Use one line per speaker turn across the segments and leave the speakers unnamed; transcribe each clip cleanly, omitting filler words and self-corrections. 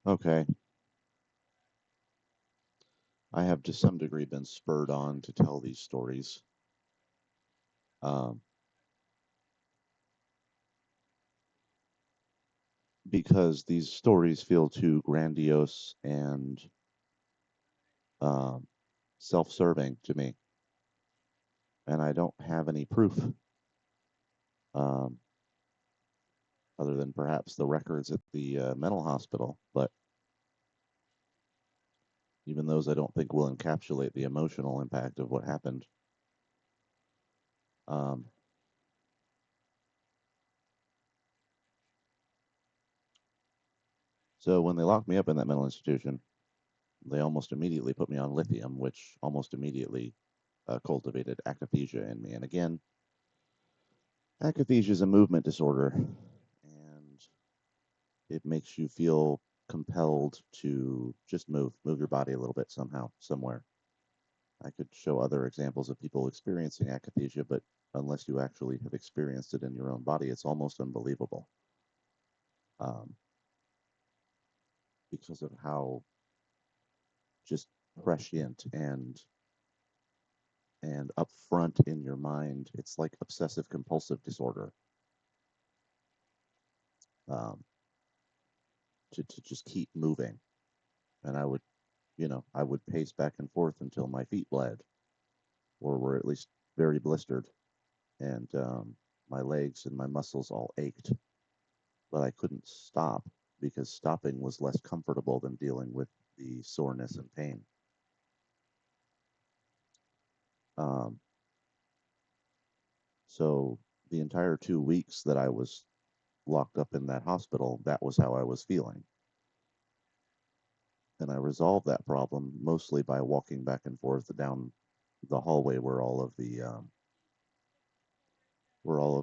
Okay, I have to some degree been spurred on to tell these stories um, because these stories feel too grandiose and um, self-serving to me, and I don't have any proof um, other than perhaps the records at the mental hospital. But even those, I don't think will encapsulate the emotional impact of what happened. Um, so when they locked me up in that mental institution, they almost immediately put me on lithium, which almost immediately cultivated akathisia in me. And again, akathisia is a movement disorder, and it makes you feel compelled to just move your body a little bit somehow, somewhere. I could show other examples of people experiencing akathisia, but unless you actually have experienced it in your own body, it's almost unbelievable um, because of how just prescient and upfront in your mind. It's like obsessive compulsive disorder. Um, to just keep moving. And I would pace back and forth until my feet bled or were at least very blistered. And my legs and my muscles all ached. But I couldn't stop because stopping was less comfortable than dealing with the soreness and pain. Um, so the entire 2 weeks that I was locked up in that hospital, that was how I was feeling. And I resolved that problem mostly by walking back and forth down the hallway where all of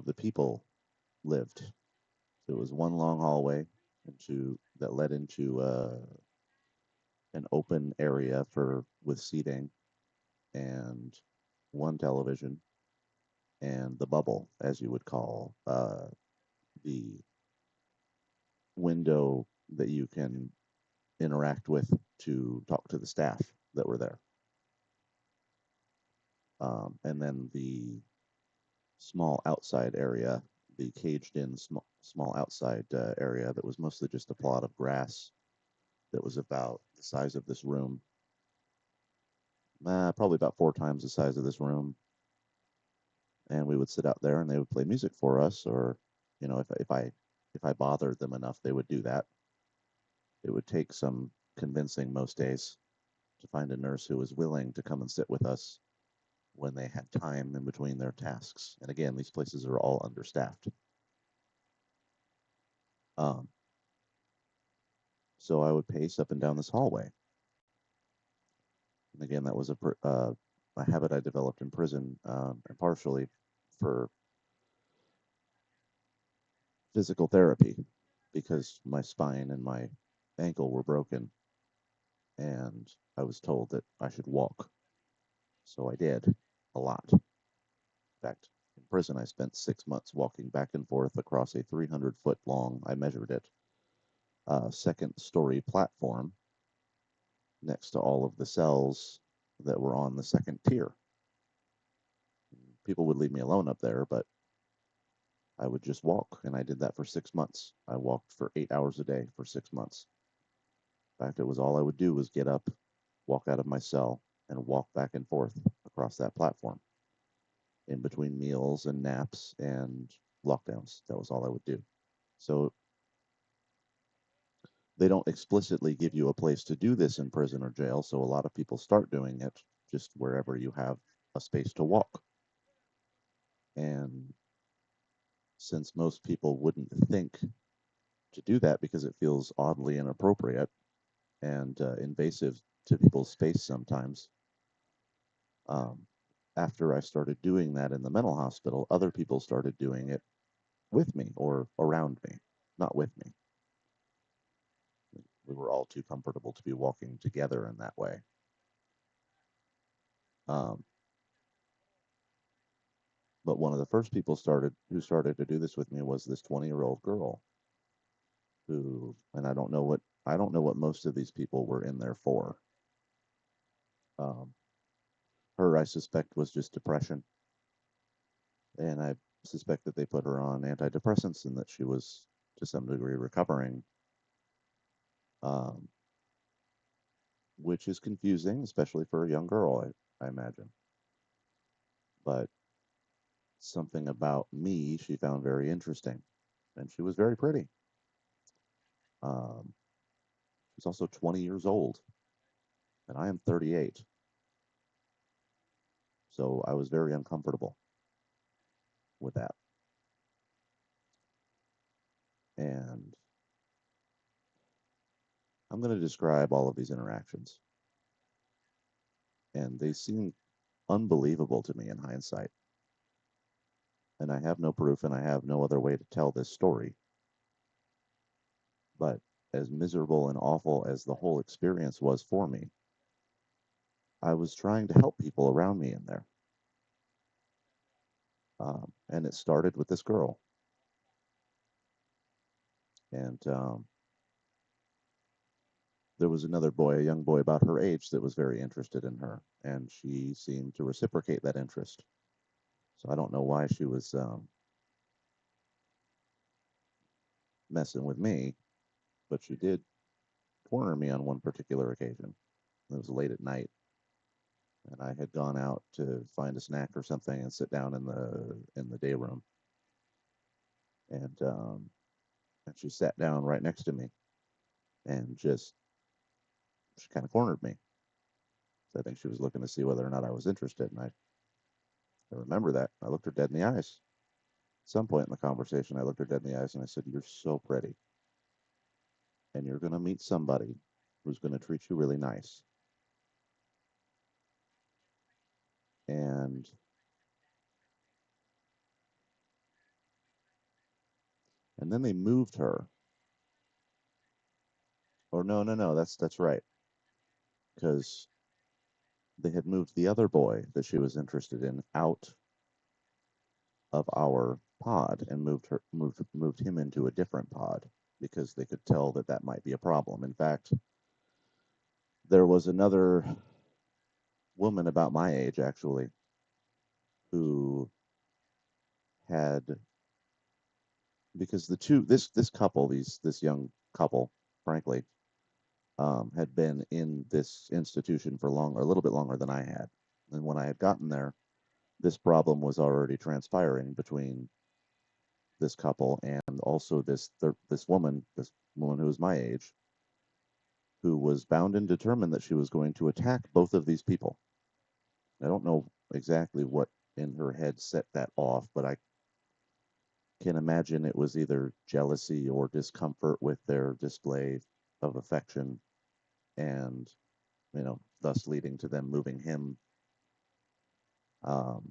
the people lived. So it was one long hallway into that led into an open area for with seating and one television and the bubble, as you would call the window that you can interact with to talk to the staff that were there. And then the small outside area, the caged in small outside area that was mostly just a plot of grass that was about the size of this room, probably about 4 times the size of this room. And we would sit out there and they would play music for us, or if I bothered them enough, they would do that. It would take some convincing most days to find a nurse who was willing to come and sit with us when they had time in between their tasks. And again, these places are all understaffed. Um, so I would pace up and down this hallway. And again, that was a habit I developed in prison, and partially for physical therapy because my spine and my ankle were broken, and I was told that I should walk. So I did a lot. In fact, in prison, I spent 6 months walking back and forth across a 300-foot long, I measured it, second story platform next to all of the cells that were on the second tier. People would leave me alone up there, but I would just walk, and I did that for 6 months. I walked for 8 hours a day for 6 months. In fact, it was all I would do was get up, walk out of my cell, and walk back and forth across that platform in between meals and naps and lockdowns. That was all I would do. So they don't explicitly give you a place to do this in prison or jail. So a lot of people start doing it just wherever you have a space to walk. And since most people wouldn't think to do that because it feels oddly inappropriate and invasive to people's space sometimes, um, after I started doing that in the mental hospital, other people started doing it with me or around me, not with me. We were all too comfortable to be walking together in that way. Um, but one of the first people started to do this with me was this 20-year-old girl who, and I don't know what I don't know what most of these people were in there for. Um, her, I suspect, was just depression, and I suspect that they put her on antidepressants and that she was to some degree recovering, um, which is confusing, especially for a young girl, I imagine. But something about me she found very interesting, and she was very pretty. Um, she's also 20 years old, and I am 38, so I was very uncomfortable with that. And I'm going to describe all of these interactions, and they seem unbelievable to me in hindsight. And I have no proof, and I have no other way to tell this story. But as miserable and awful as the whole experience was for me, I was trying to help people around me in there. And it started with this girl. And there was another boy, a young boy about her age, that was very interested in her. And she seemed to reciprocate that interest. So I don't know why she was messing with me, but she did corner me on one particular occasion. It was late at night, and I had gone out to find a snack or something and sit down in the day room, and she sat down right next to me and just she kind of cornered me. So I think she was looking to see whether or not I was interested, and I remember that. I looked her dead in the eyes. At some point in the conversation, I looked her dead in the eyes and I said, "You're so pretty, and you're going to meet somebody who's going to treat you really nice." And then they moved her. Or no, no, no, that's right, because they had moved the other boy that she was interested in out of our pod and moved him into a different pod because they could tell that that might be a problem. In fact, there was another woman about my age actually who had, because the two this couple, this young couple, frankly, had been in this institution for a little bit longer than I had. And when I had gotten there, this problem was already transpiring between this couple and also this woman who was my age, who was bound and determined that she was going to attack both of these people. I don't know exactly what in her head set that off, but I can imagine it was either jealousy or discomfort with their display of affection, and thus leading to them moving him um,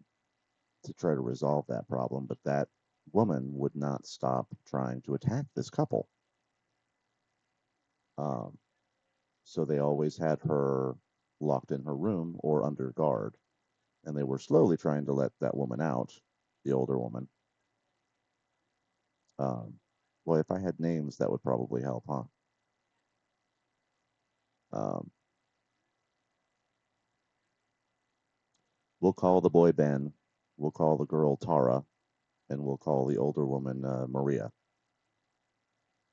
to try to resolve that problem. But that woman would not stop trying to attack this couple. Um, so they always had her locked in her room or under guard, and they were slowly trying to let that woman out, the older woman. Boy, if I had names, that would probably help, huh? Um, we'll call the boy Ben, we'll call the girl Tara, and we'll call the older woman Maria.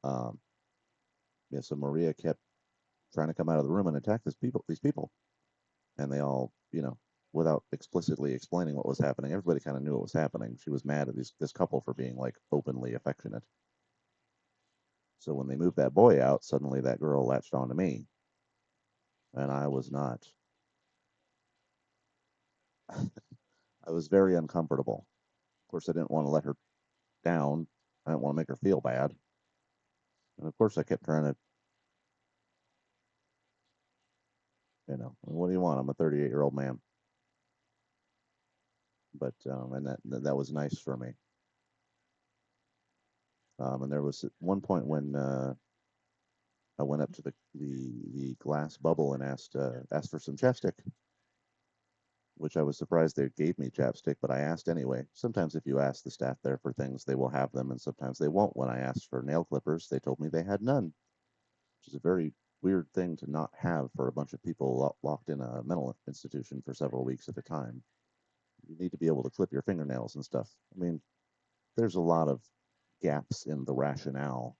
Um, yeah, so Maria kept trying to come out of the room and attack these people, and they all, without explicitly explaining what was happening, everybody kind of knew what was happening. She was mad at this couple for being like openly affectionate. So when they moved that boy out, suddenly that girl latched onto me, and I was not. I was very uncomfortable. Of course, I didn't want to let her down. I didn't want to make her feel bad. And of course, I kept trying to, what do you want? I'm a 38-year-old man. But and that was nice for me. And there was one point when I went up to the glass bubble and asked for some chapstick, which I was surprised they gave me chapstick, but I asked anyway. Sometimes if you ask the staff there for things, they will have them, and sometimes they won't. When I asked for nail clippers, they told me they had none. which is a very weird thing to not have for a bunch of people locked in a mental institution for several weeks at a time. You need to be able to clip your fingernails and stuff. I mean, there's a lot of gaps in the rationale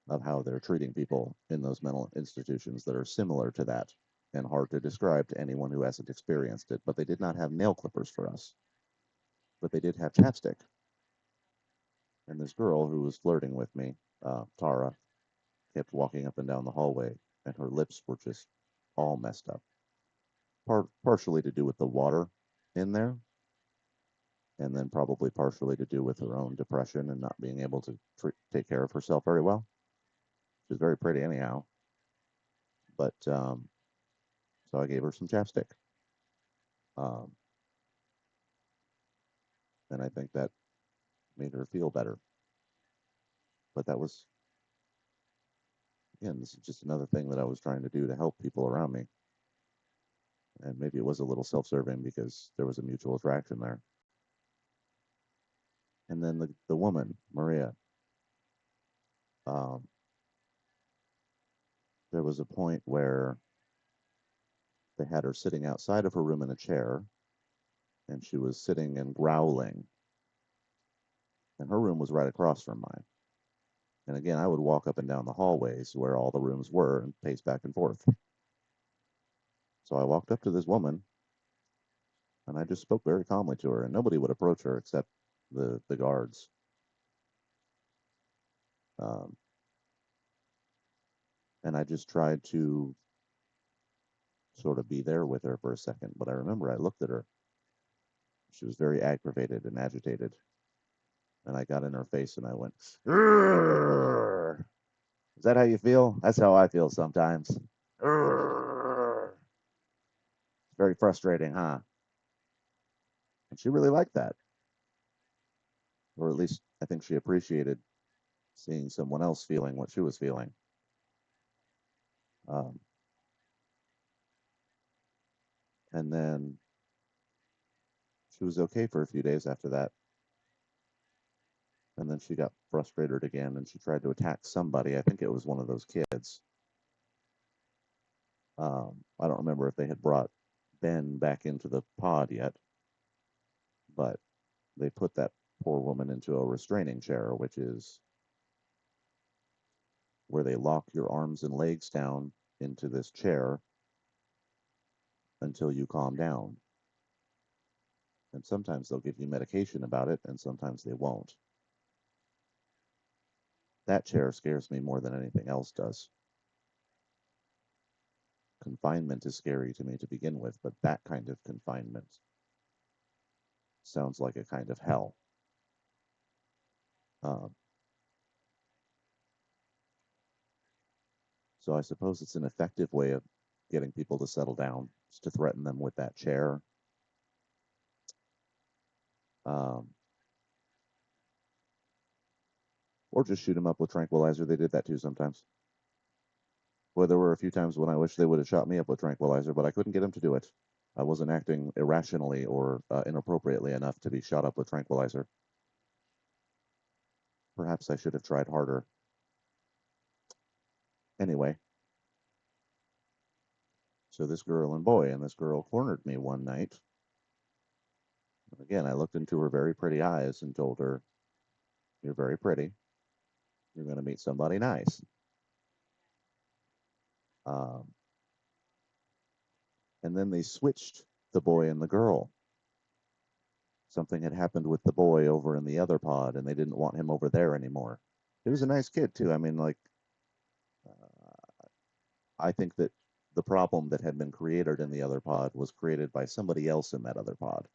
of how they're treating people in those mental institutions that are similar to that and hard to describe to anyone who hasn't experienced it. But they did not have nail clippers for us, but they did have chapstick. And this girl who was flirting with me, Tara, kept walking up and down the hallway, and her lips were just all messed up. Partially to do with the water in there, and then probably partially to do with her own depression and not being able to take care of herself very well. She's very pretty anyhow. But so I gave her some chapstick. Um, and I think that made her feel better. But that was, again, this is just another thing that I was trying to do to help people around me. And maybe it was a little self-serving because there was a mutual attraction there. And then the woman, Maria, um, there was a point where they had her sitting outside of her room in a chair, and she was sitting and growling. And her room was right across from mine. And again, I would walk up and down the hallways where all the rooms were and pace back and forth. So I walked up to this woman, and I just spoke very calmly to her, and nobody would approach her except the guards. Um, and I just tried to sort of be there with her for a second. But I remember I looked at her. She was very aggravated and agitated. And I got in her face and I went, "Urgh. Is that how you feel? That's how I feel sometimes. Urgh. It's very frustrating, huh?" And she really liked that. Or at least I think she appreciated seeing someone else feeling what she was feeling. Um, and then she was okay for a few days after that. And then she got frustrated again and she tried to attack somebody. I think it was one of those kids. I don't remember if they had brought Ben back into the pod yet, but they put that poor woman into a restraining chair, which is where they lock your arms and legs down into this chair until you calm down. And sometimes they'll give you medication about it, and sometimes they won't. That chair scares me more than anything else does. Confinement is scary to me to begin with, but that kind of confinement sounds like a kind of hell. Um, so I suppose it's an effective way of getting people to settle down, is to threaten them with that chair. Um, or just shoot them up with tranquilizer. They did that too sometimes. Well, there were a few times when I wish they would have shot me up with tranquilizer, but I couldn't get them to do it. I wasn't acting irrationally or inappropriately enough to be shot up with tranquilizer. Perhaps I should have tried harder. Anyway, so this girl and this girl cornered me one night. And again, I looked into her very pretty eyes and told her, "You're very pretty. You're going to meet somebody nice." Um, and then they switched the boy and the girl. Something had happened with the boy over in the other pod, and they didn't want him over there anymore. He was a nice kid too. I mean, like, I think that the problem that had been created in the other pod was created by somebody else in that other pod.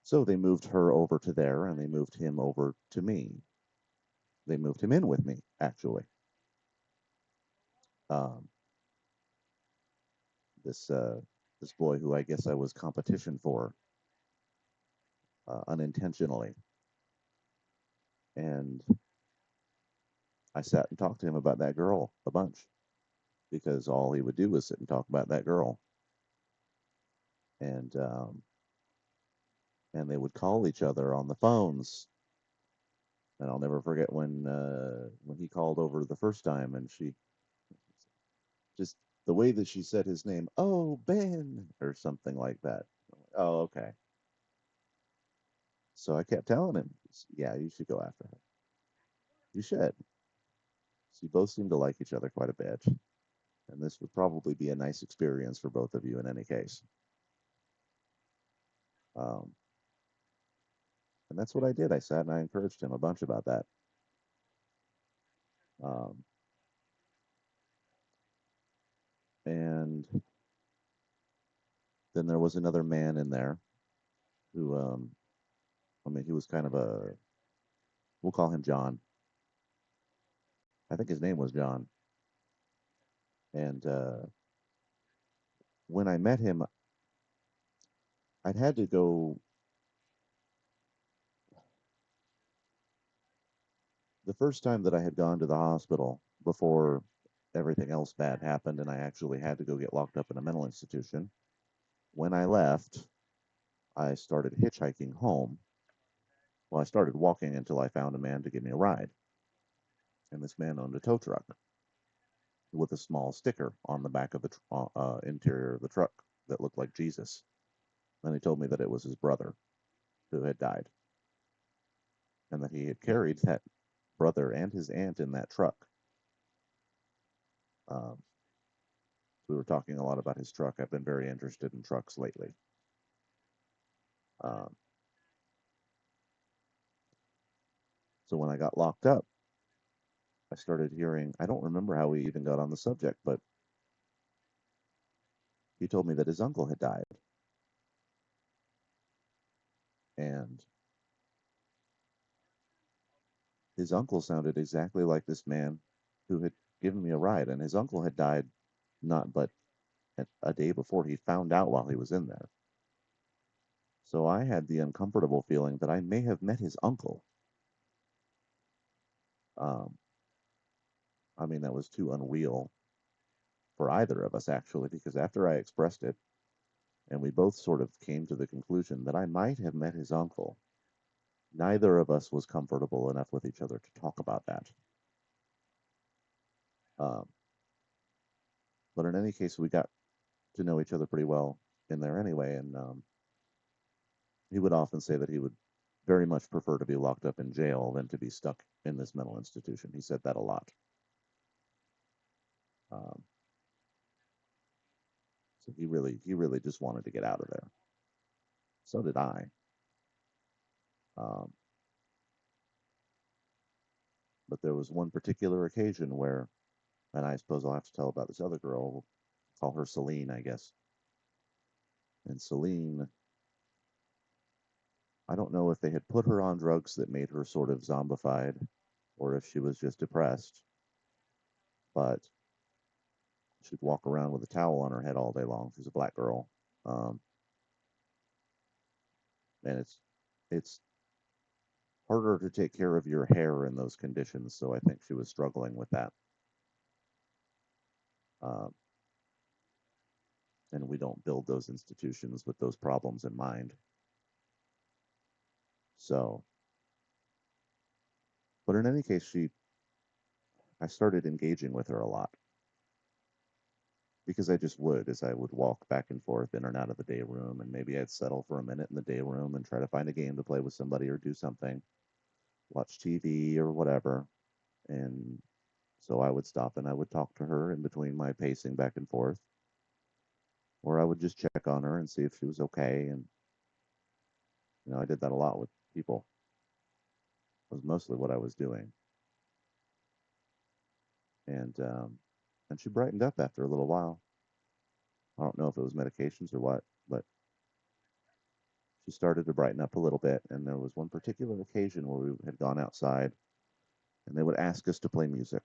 So they moved her over to there, and they moved him over to me. They moved him in with me, actually. Um, this boy who I guess I was competition for unintentionally, and I sat and talked to him about that girl a bunch because all he would do was sit and talk about that girl, and and they would call each other on the phones, And I'll never forget when he called over the first time, and she just the way that she said his name, oh Ben, or something like that. Oh, okay. So I kept telling him, yeah, you should go after her. You should. So you both seem to like each other quite a bit, and this would probably be a nice experience for both of you in any case. Um, and that's what I did. I sat and I encouraged him a bunch about that. Um, and then there was another man in there who, I mean, he was kind of we'll call him John. I think his name was John. And when I met him, I'd had to go. The first time that I had gone to the hospital before everything else bad happened, and I actually had to go get locked up in a mental institution. When I left, I started hitchhiking home. Well, I started walking until I found a man to give me a ride. And this man owned a tow truck with a small sticker on the back of the interior of the truck that looked like Jesus. And he told me that it was his brother who had died, and that he had carried that brother and his aunt in that truck. Um, we were talking a lot about his truck. I've been very interested in trucks lately. Um, so when I got locked up, I started hearing, I don't remember how we even got on the subject, but he told me that his uncle had died. And his uncle sounded exactly like this man who had given me a ride. And his uncle had died not but a day before. He found out while he was in there. So I had the uncomfortable feeling that I may have met his uncle. Um, I mean, that was too unreal for either of us, actually, because after I expressed it, and we both sort of came to the conclusion that I might have met his uncle, neither of us was comfortable enough with each other to talk about that. Um, but in any case, we got to know each other pretty well in there anyway, and he would often say that he would very much prefer to be locked up in jail than to be stuck in this mental institution. He said that a lot. Um, so he really just wanted to get out of there. So did I. Um, but there was one particular occasion where, and I suppose I'll have to tell about this other girl. We'll call her Celine, I guess. And Celine, I don't know if they had put her on drugs that made her sort of zombified, or if she was just depressed. But she'd walk around with a towel on her head all day long. She's a black girl, um, and it's harder to take care of your hair in those conditions. So I think she was struggling with that. Um, and we don't build those institutions with those problems in mind. So, but in any case, I started engaging with her a lot because I just would, as I would walk back and forth in and out of the day room, and maybe I'd settle for a minute in the day room and try to find a game to play with somebody or do something, watch TV or whatever. And so I would stop and I would talk to her in between my pacing back and forth, or I would just check on her and see if she was okay. And I did that a lot with people. Was mostly what I was doing, and she brightened up after a little while. I don't know if it was medications or what, but she started to brighten up a little bit. And there was one particular occasion where we had gone outside, and they would ask us to play music,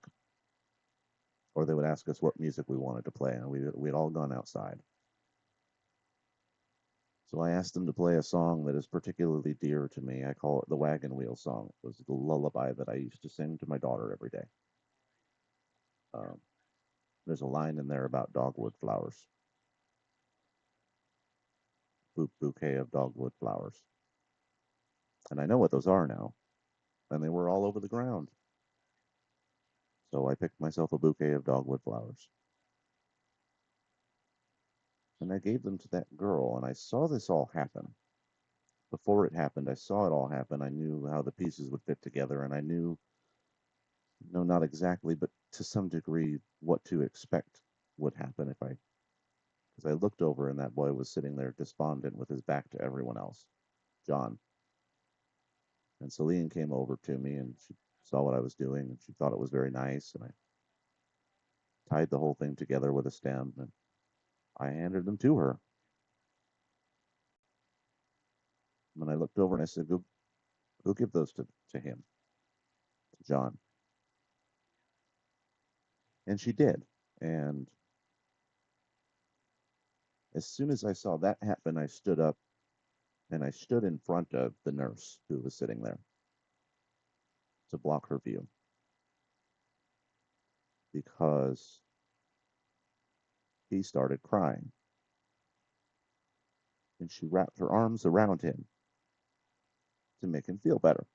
or they would ask us what music we wanted to play, and we'd all gone outside. So I asked them to play a song that is particularly dear to me. I call it the Wagon Wheel Song. It was the lullaby that I used to sing to my daughter every day. Um, there's a line in there about dogwood flowers, bouquet of dogwood flowers, and I know what those are now. and they were all over the ground. So I picked myself a bouquet of dogwood flowers. And I gave them to that girl, and I saw this all happen. Before it happened, I saw it all happen. I knew how the pieces would fit together, and I knew, no, not exactly, but to some degree, what to expect would happen if I, because I looked over and that boy was sitting there despondent with his back to everyone else, John. And Celine came over to me and she saw what I was doing and she thought it was very nice. And I tied the whole thing together with a stem and I handed them to her. And I looked over and I said, go give those to him, to John. And she did. And as soon as I saw that happen, I stood up and I stood in front of the nurse who was sitting there to block her view because he started crying. And she wrapped her arms around him to make him feel better.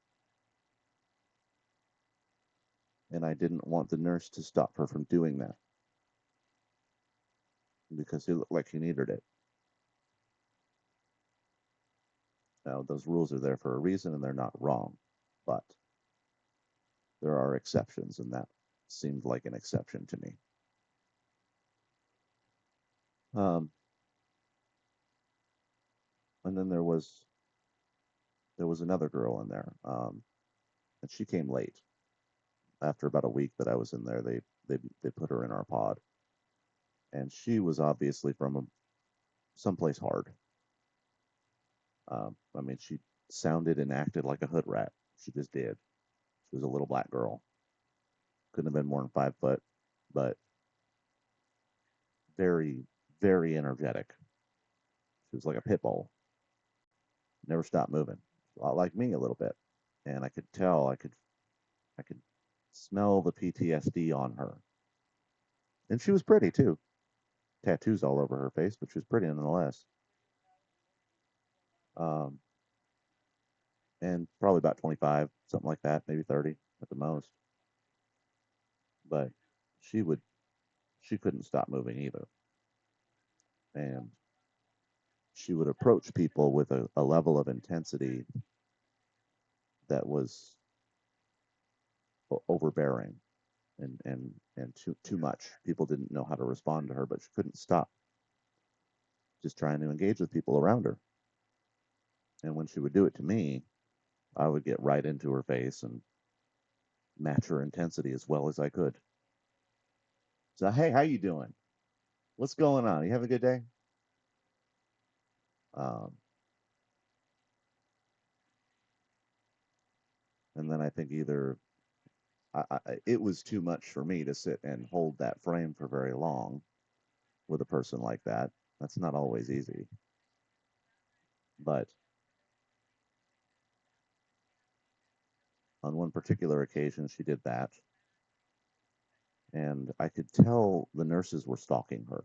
And I didn't want the nurse to stop her from doing that because he looked like he needed it. Now, those rules are there for a reason and they're not wrong, but there are exceptions, and that seemed like an exception to me. Um, and then there was another girl in there, and she came late. After about a week that I was in there, they put her in our pod, and she was obviously from someplace hard. I mean, she sounded and acted like a hood rat. She just did. She was a little black girl. Couldn't have been more than 5 foot, but very, very energetic. She was like a pit bull. Never stopped moving. A lot like me a little bit. And I could tell, I could smell the PTSD on her. And she was pretty too. Tattoos all over her face, but she was pretty nonetheless. Um, and probably about 25, something like that, maybe 30 at the most. But she would, she couldn't stop moving either. And she would approach people with a level of intensity that was overbearing and too much. People didn't know how to respond to her, but she couldn't stop just trying to engage with people around her. And when she would do it to me, I would get right into her face and match her intensity as well as I could. So, hey, how you doing? What's going on? You have a good day? Um, and then I think either it was too much for me to sit and hold that frame for very long with a person like that. That's not always easy. But on one particular occasion, she did that. And I could tell the nurses were stalking her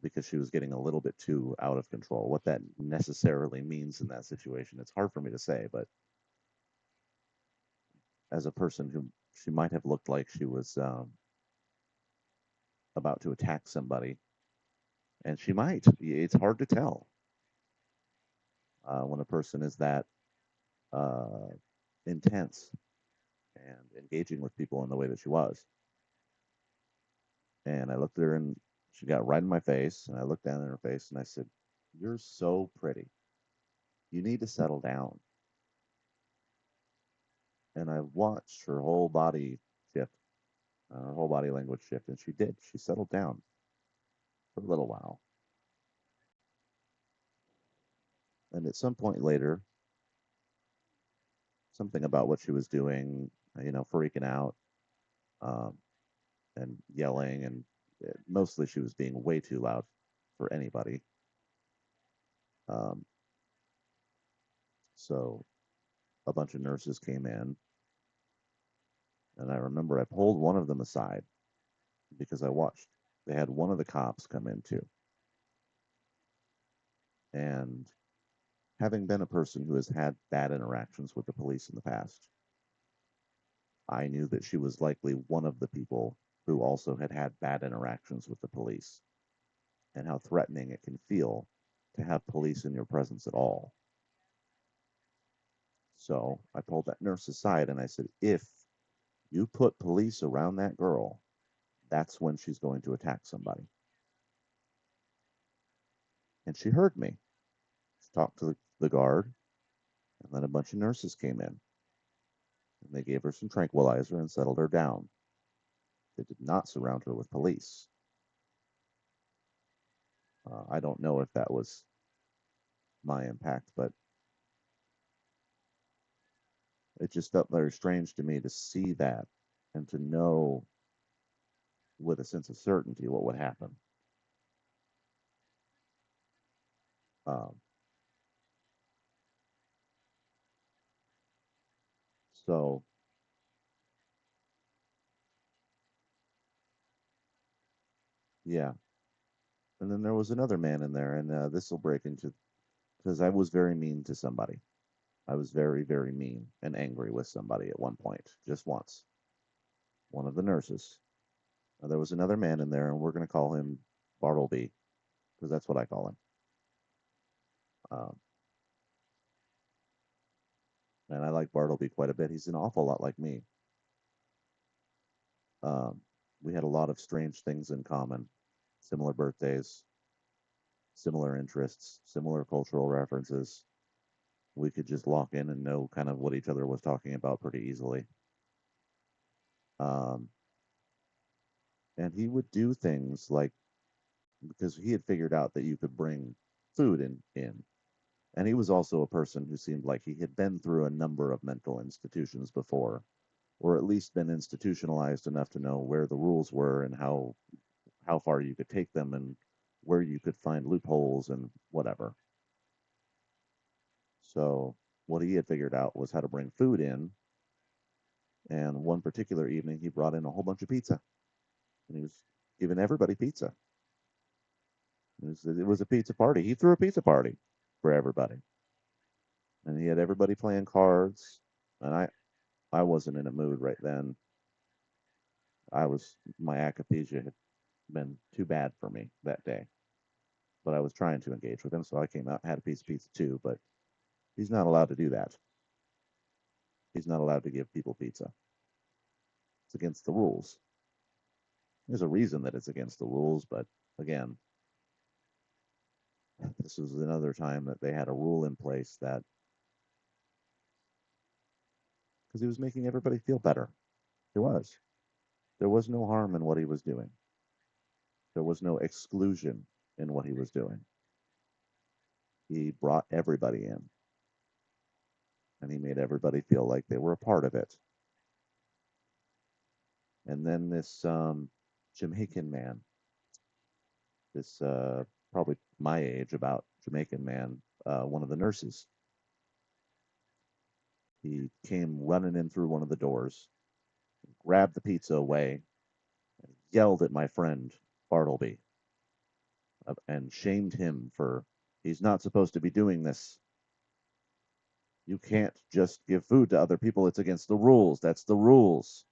because she was getting a little bit too out of control. What that necessarily means in that situation, it's hard for me to say, but as a person who she might have looked like she was about to attack somebody, and she might. It's hard to tell when a person is that uh, intense and engaging with people in the way that she was. And I looked at her and she got right in my face, and I looked down in her face and I said, "You're so pretty. You need to settle down." And I watched her whole body shift, her whole body language shift, and she did. She settled down for a little while. And at some point later, something about what she was doing, freaking out um, and yelling, and mostly she was being way too loud for anybody. Um, so a bunch of nurses came in, and I remember I pulled one of them aside because I watched. They had one of the cops come in too, and having been a person who has had bad interactions with the police in the past, I knew that she was likely one of the people who also had had bad interactions with the police and how threatening it can feel to have police in your presence at all. So I pulled that nurse aside and I said, if you put police around that girl, that's when she's going to attack somebody. And she heard me. She talked to the guard, and then a bunch of nurses came in. And they gave her some tranquilizer and settled her down. They did not surround her with police. I don't know if that was my impact, but it just felt very strange to me to see that and to know with a sense of certainty what would happen. Um, so, yeah. And then there was another man in there, and this will break into because I was very mean to somebody. I was very, very mean and angry with somebody at one point, just once. One of the nurses. There was another man in there, and we're going to call him Bartleby because that's what I call him. Um, and I like Bartleby quite a bit. He's an awful lot like me. Um, we had a lot of strange things in common, similar birthdays, similar interests, similar cultural references. We could just lock in and know kind of what each other was talking about pretty easily. Um, and he would do things like because he had figured out that you could bring food in. And he was also a person who seemed like he had been through a number of mental institutions before, or at least been institutionalized enough to know where the rules were and how far you could take them and where you could find loopholes and whatever. So what he had figured out was how to bring food in. And one particular evening, he brought in a whole bunch of pizza, and he was giving everybody pizza. It was a pizza party. He threw a pizza party for everybody, and he had everybody playing cards. And I wasn't in a mood right then. My akathisia had been too bad for me that day, but I was trying to engage with him, so I came out and had a piece of pizza too. But he's not allowed to do that. He's not allowed to give people pizza. It's against the rules. There's a reason that it's against the rules, but again, this was another time that they had a rule in place that because he was making everybody feel better. There was. There was no harm in what he was doing. There was no exclusion in what he was doing. He brought everybody in and he made everybody feel like they were a part of it. And then this Jamaican man, this probably my age, about Jamaican man, one of the nurses, he came running in through one of the doors, grabbed the pizza away, and yelled at my friend Bartleby and shamed him for he's not supposed to be doing this. You can't just give food to other people. It's against the rules. That's the rules.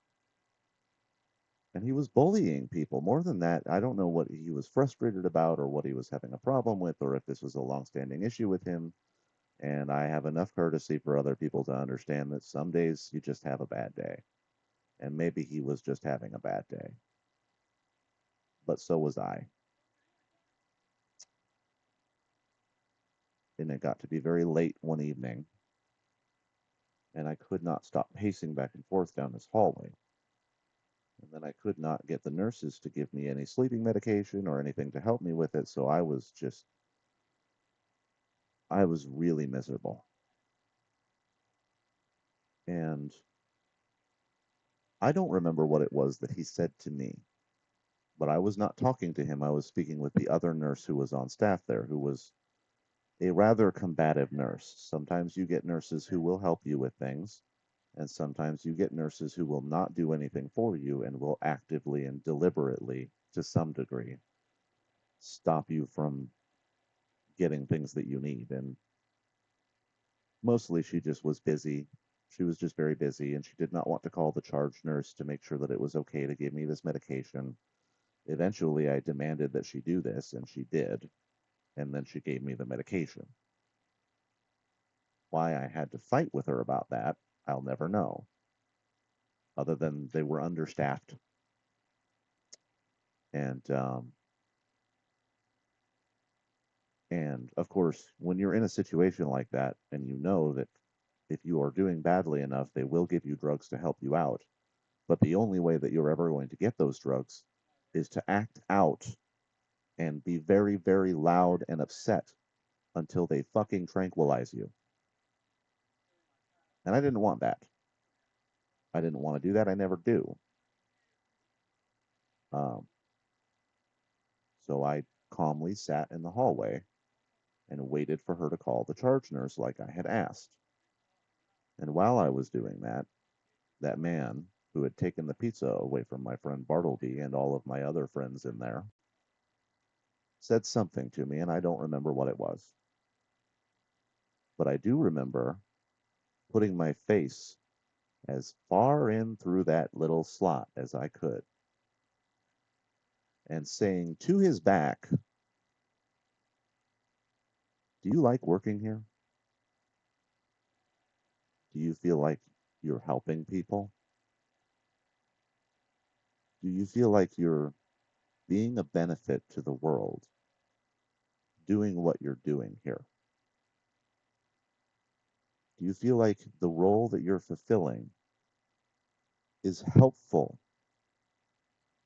And he was bullying people. More than that, I don't know what he was frustrated about or what he was having a problem with or if this was a long-standing issue with him. And I have enough courtesy for other people to understand that some days you just have a bad day. And maybe he was just having a bad day. But so was I. And it got to be very late one evening, and I could not stop pacing back and forth down this hallway. And then I could not get the nurses to give me any sleeping medication or anything to help me with it. So I was really miserable. And I don't remember what it was that he said to me, but I was not talking to him. I was speaking with the other nurse who was on staff there, who was a rather combative nurse. Sometimes you get nurses who will help you with things, and sometimes you get nurses who will not do anything for you and will actively and deliberately, to some degree, stop you from getting things that you need. And Mostly she just was busy. She was just very busy, and she did not want to call the charge nurse to make sure that it was okay to give me this medication. Eventually, I demanded that she do this, and she did, and then she gave me the medication. Why I had to fight with her about that, I'll never know, other than they were understaffed. And and of course, when you're in a situation like that, and you know that if you are doing badly enough, they will give you drugs to help you out. But the only way that you're ever going to get those drugs is to act out and be very, very loud and upset until they fucking tranquilize you. And I didn't want that. I didn't want to do that. I never do. Um, so I calmly sat in the hallway and waited for her to call the charge nurse like I had asked. And while I was doing that, that man who had taken the pizza away from my friend Bartleby and all of my other friends in there said something to me, and I don't remember what it was. But I do remember putting my face as far in through that little slot as I could and saying to his back, "Do you like working here? Do you feel like you're helping people? Do you feel like you're being a benefit to the world doing what you're doing here? Do you feel like the role that you're fulfilling is helpful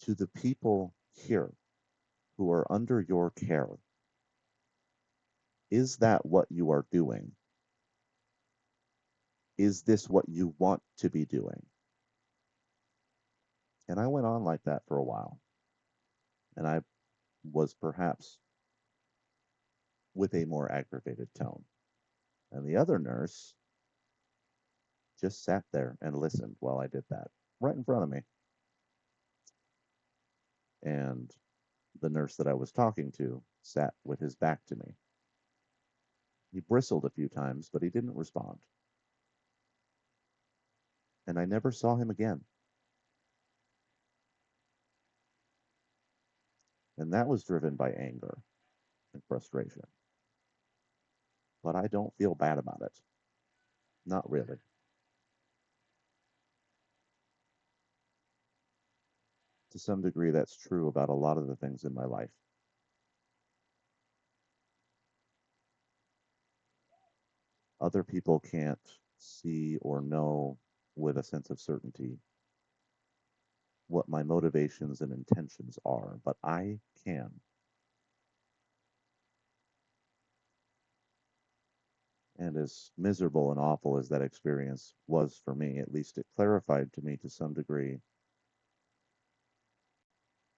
to the people here who are under your care? Is that what you are doing? Is this what you want to be doing?" And I went on like that for a while. And I was perhaps with a more aggravated tone. And the other nurse just sat there and listened while I did that right in front of me. And the nurse that I was talking to sat with his back to me. He bristled a few times, but he didn't respond. And I never saw him again. And that was driven by anger and frustration. But I don't feel bad about it. Not really. To some degree, that's true about a lot of the things in my life. Other people can't see or know with a sense of certainty what my motivations and intentions are, but I can. And as miserable and awful as that experience was for me, at least it clarified to me to some degree.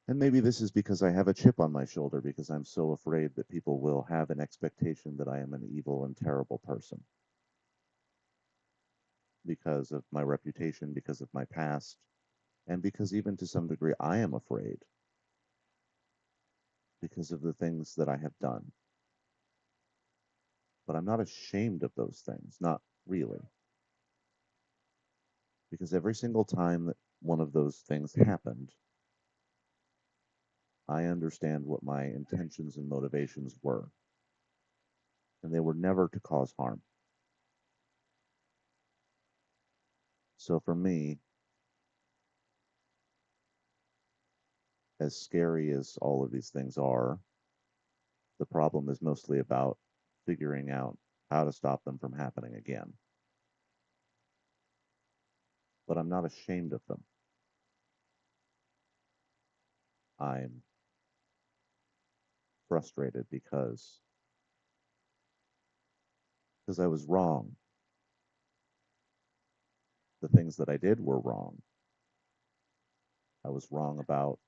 And maybe this is because I have a chip on my shoulder because I'm so afraid that people will have an expectation that I am an evil and terrible person because of my reputation, because of my past, and because even to some degree I am afraid because of the things that I have done. But I'm not ashamed of those things, not really. Because every single time that one of those things happened, I understand what my intentions and motivations were, and they were never to cause harm. So for me, as scary as all of these things are, the problem is mostly about figuring out how to stop them from happening again. But I'm not ashamed of them. I'm frustrated because I was wrong. The things that I did were wrong. I was wrong about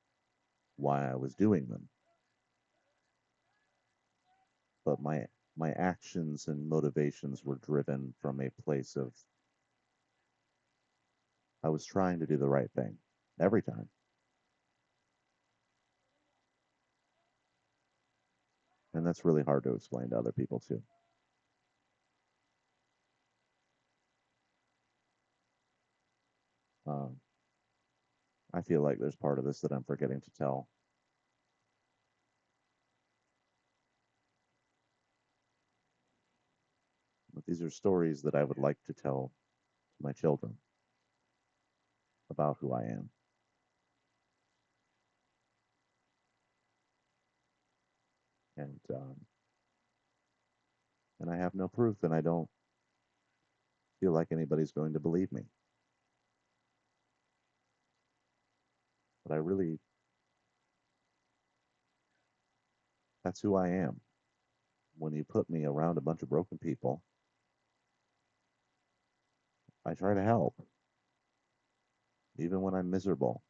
why I was doing them. But my actions and motivations were driven from a place of I was trying to do the right thing every time. And that's really hard to explain to other people too. Um, I feel like there's part of this that I'm forgetting to tell. But these are stories that I would like to tell to my children about who I am. And I have no proof, and I don't feel like anybody's going to believe me. But that's who I am. When you put me around a bunch of broken people, I try to help, even when I'm miserable,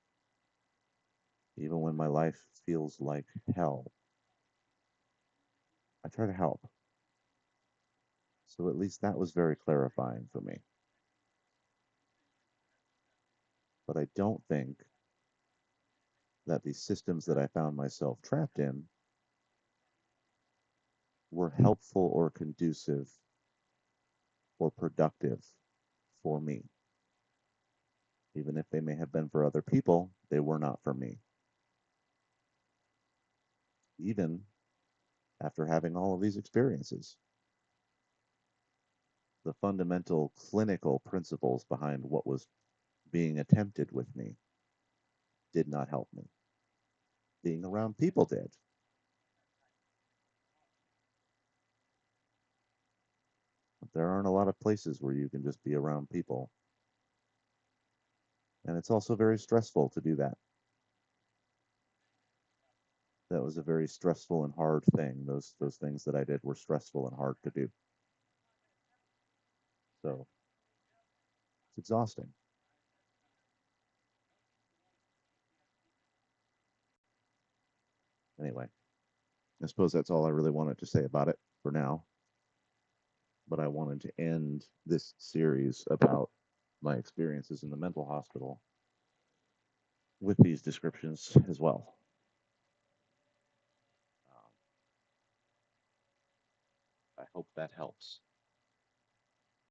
even when my life feels like hell. I try to help. So at least that was very clarifying for me. But I don't think that the systems that I found myself trapped in were helpful or conducive or productive for me. Even if they may have been for other people, they were not for me. Even after having all of these experiences, the fundamental clinical principles behind what was being attempted with me did not help me. Being around people did. But there aren't a lot of places where you can just be around people. And it's also very stressful to do that. That was a very stressful and hard thing. Those things that I did were stressful and hard to do. So it's exhausting. Anyway, I suppose that's all I really wanted to say about it for now. But I wanted to end this series about my experiences in the mental hospital with these descriptions as well. I hope that helps.